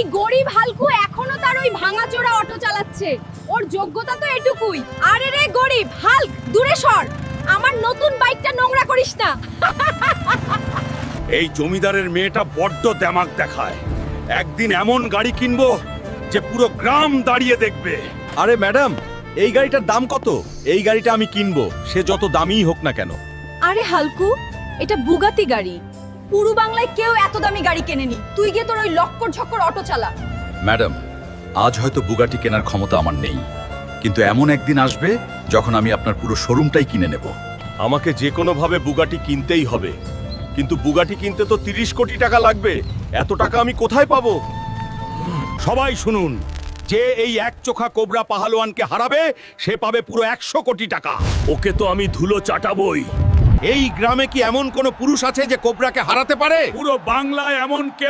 এই গরিব হালকু এখনো তার ওই ভাঙাচোরা অটো চালাচ্ছে। ওর যোগ্যতা তো এটুকুই। আরে রে গরিব হাল্ক, দূরে সর, আমার নতুন বাইকটা নোংরা করিস না। এই জমিদারের মেয়েটা বড্ড দেমাগ দেখায়। একদিন এমন গাড়ি কিনবো যে পুরো গ্রাম দাঁড়িয়ে দেখবে। আরে ম্যাডাম, এই গাড়িটার দাম কত? এই গাড়িটা আমি কিনবো, সে যত দামিই হোক না কেন। আরে হালকু, এটা বুগাতি গাড়ি। পুরো বাংলায় কেউ এত দামি গাড়ি কেনেনি। তুই গিয়ে তোর ওই লক্কর ঝক্কর অটো চালা। ম্যাডাম, আজ হয়তো বুগাটি কেনার ক্ষমতা আমার নেই, কিন্তু এমন একদিন আসবে যখন আমি আপনার পুরো শোরুমটাই কিনে নেব। আমাকে যে কোনো ভাবে বুগাটি কিনতেই হবে, কিন্তু বুগাটি কিনতে তো 30 কোটি টাকা লাগবে। এত টাকা আমি কোথায় পাবো? সবাই শুনুন, যে এই এক চোখা কোবরা পাহালওয়ানকে হারাবে সে পাবে পুরো 100 কোটি টাকা। ওকে তো আমি ধুলো চাটাবই। এই গ্রামে কি এমন কোন পুরুষ আছে যে কোবরাকে হারাতে পারে? পুরো বাংলায় এমন কেউ